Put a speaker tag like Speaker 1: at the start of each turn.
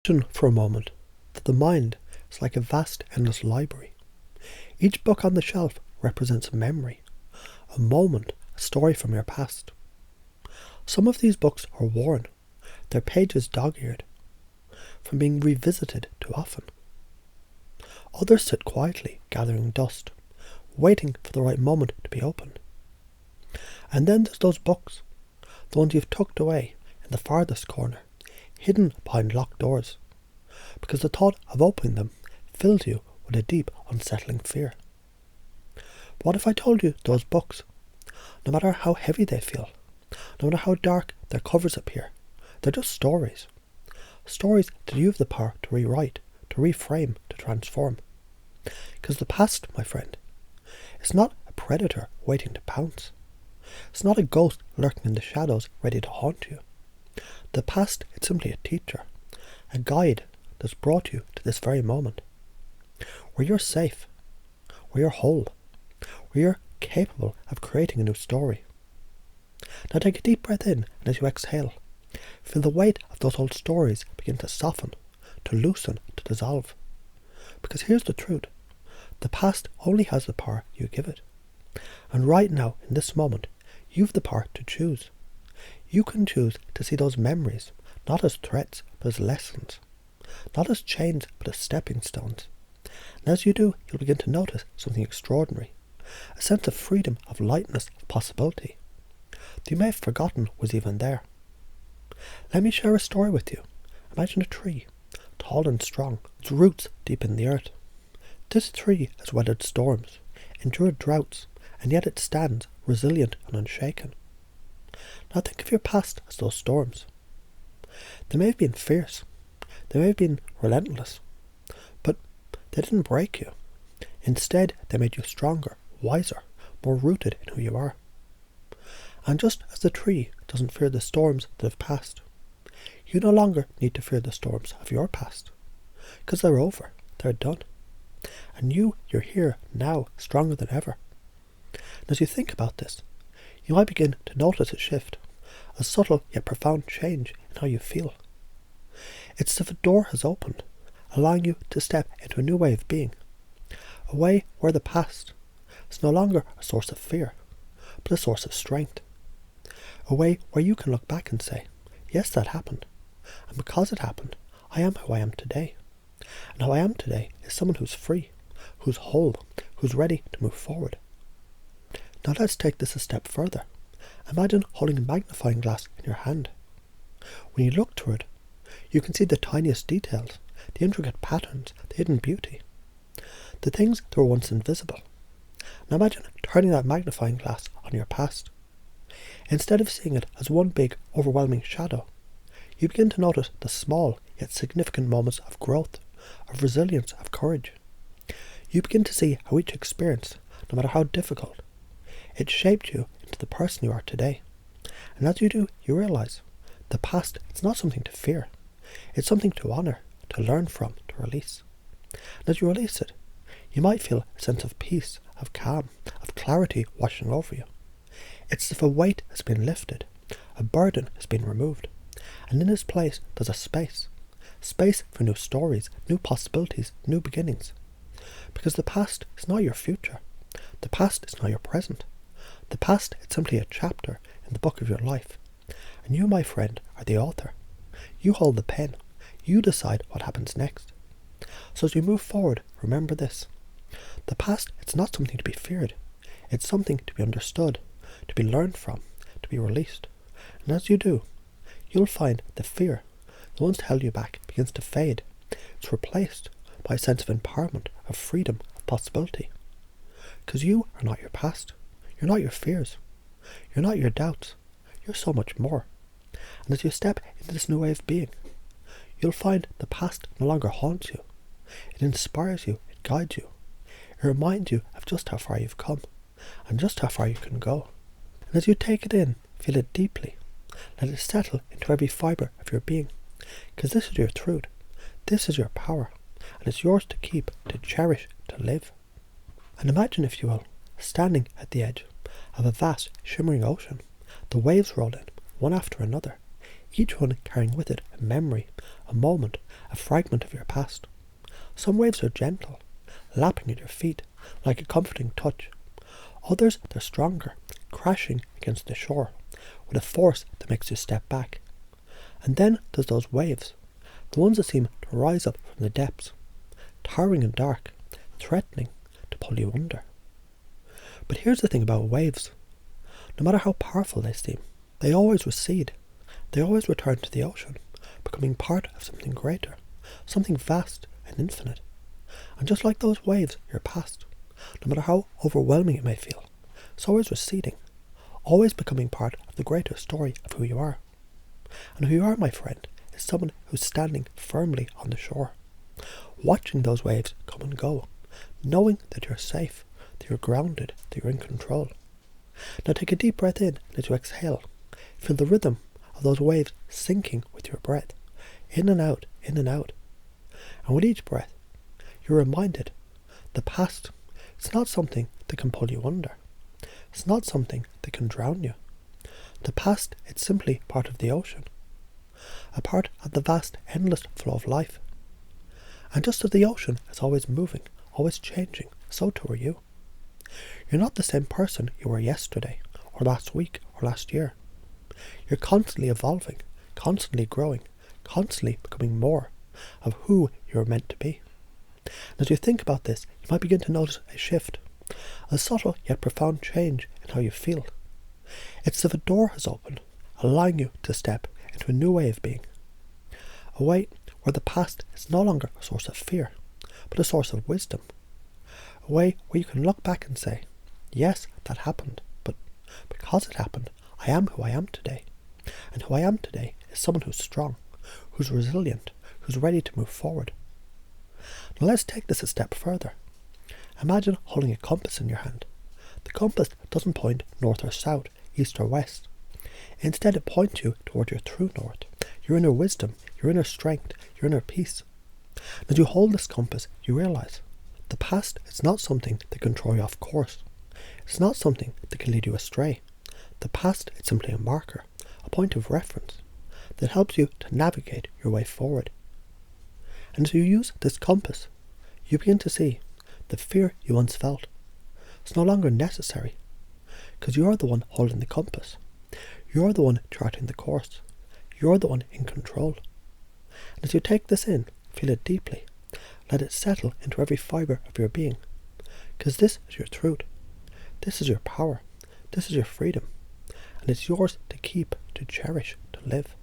Speaker 1: Imagine for a moment that the mind is like a vast, endless library. Each book on the shelf represents a memory, a moment, a story from your past. Some of these books are worn, their pages dog-eared, from being revisited too often. Others sit quietly, gathering dust, waiting for the right moment to be opened. And then there's those books, the ones you've tucked away in the farthest corner, hidden behind locked doors, because the thought of opening them fills you with a deep, unsettling fear. But what if I told you those books, no matter how heavy they feel, no matter how dark their covers appear, they're just stories. Stories that you have the power to rewrite, to reframe, to transform. Because the past, my friend, is not a predator waiting to pounce. It's not a ghost lurking in the shadows ready to haunt you. The past is simply a teacher, a guide that's brought you to this very moment, where you're safe, where you're whole, where you're capable of creating a new story. Now take a deep breath in, and as you exhale, feel the weight of those old stories begin to soften, to loosen, to dissolve. Because here's the truth. The past only has the power you give it. And right now, in this moment, you've the power to choose. You can choose to see those memories, not as threats, but as lessons. Not as chains, but as stepping stones. And as you do, you'll begin to notice something extraordinary. A sense of freedom, of lightness, of possibility that you may have forgotten was even there. Let me share a story with you. Imagine a tree, tall and strong, its roots deep in the earth. This tree has weathered storms, endured droughts, and yet it stands resilient and unshaken. Now think of your past as those storms. They may have been fierce, they may have been relentless, but they didn't break you. Instead, they made you stronger, wiser, more rooted in who you are. And just as the tree doesn't fear the storms that have passed, you no longer need to fear the storms of your past, because they're over, they're done. And you're here now, stronger than ever. And as you think about this, you might begin to notice a shift, a subtle yet profound change in how you feel. It's as if a door has opened, allowing you to step into a new way of being, a way where the past is no longer a source of fear, but a source of strength, a way where you can look back and say, yes, that happened, and because it happened, I am who I am today. And how I am today is someone who's free, who's whole, who's ready to move forward. Now let's take this a step further. Imagine holding a magnifying glass in your hand. When you look through it, you can see the tiniest details, the intricate patterns, the hidden beauty, the things that were once invisible. Now imagine turning that magnifying glass on your past. Instead of seeing it as one big, overwhelming shadow, you begin to notice the small yet significant moments of growth, of resilience, of courage. You begin to see how each experience, no matter how difficult, it shaped you into the person you are today. And as you do, you realize the past, it's not something to fear. It's something to honor, to learn from, to release. And as you release it, you might feel a sense of peace, of calm, of clarity washing over you. It's as if a weight has been lifted, a burden has been removed, and in its place there's a space for new stories, new possibilities, new beginnings. Because the past is not your future. The past is not your present. The past is simply a chapter in the book of your life. And you, my friend, are the author. You hold the pen. You decide what happens next. So as you move forward, remember this. The past, it's not something to be feared. It's something to be understood, to be learned from, to be released. And as you do, you'll find the fear, the ones that held you back, begins to fade. It's replaced by a sense of empowerment, of freedom, of possibility. Because you are not your past. You're not your fears. You're not your doubts. You're so much more. And as you step into this new way of being, you'll find the past no longer haunts you. It inspires you. It guides you. It reminds you of just how far you've come and just how far you can go. And as you take it in, feel it deeply. Let it settle into every fibre of your being. Because this is your truth. This is your power. And it's yours to keep, to cherish, to live. And imagine, if you will, standing at the edge of a vast, shimmering ocean. The waves roll in, one after another, each one carrying with it a memory, a moment, a fragment of your past. Some waves are gentle, lapping at your feet like a comforting touch. Others, they're stronger, crashing against the shore with a force that makes you step back. And then there's those waves, the ones that seem to rise up from the depths, towering and dark, threatening to pull you under. But here's the thing about waves. No matter how powerful they seem, they always recede. They always return to the ocean, becoming part of something greater, something vast and infinite. And just like those waves, your past, no matter how overwhelming it may feel, it's always receding, always becoming part of the greater story of who you are. And who you are, my friend, is someone who's standing firmly on the shore, watching those waves come and go, knowing that you're safe, that you're grounded, that you're in control. Now take a deep breath in and as you exhale, feel the rhythm of those waves sinking with your breath, in and out, in and out. And with each breath, you're reminded the past, it's not something that can pull you under. It's not something that can drown you. The past, it's simply part of the ocean, a part of the vast, endless flow of life. And just as the ocean is always moving, always changing, so too are you. You're not the same person you were yesterday, or last week, or last year. You're constantly evolving, constantly growing, constantly becoming more of who you're meant to be. And as you think about this, you might begin to notice a shift, a subtle yet profound change in how you feel. It's as if a door has opened, allowing you to step into a new way of being. A way where the past is no longer a source of fear, but a source of wisdom. A way where you can look back and say, yes, that happened, but because it happened, I am who I am today. And who I am today is someone who's strong, who's resilient, who's ready to move forward. Now let's take this a step further. Imagine holding a compass in your hand. The compass doesn't point north or south, east or west. Instead, it points you toward your true north, your inner wisdom, your inner strength, your inner peace. As you hold this compass, you realize the past is not something that can throw you off course. It's not something that can lead you astray. The past is simply a marker, a point of reference that helps you to navigate your way forward. And as you use this compass, you begin to see the fear you once felt. It's no longer necessary, because you're the one holding the compass. You're the one charting the course. You're the one in control. And as you take this in, feel it deeply. Let it settle into every fibre of your being, because this is your truth. This is your power. This is your freedom. And it's yours to keep, to cherish, to live.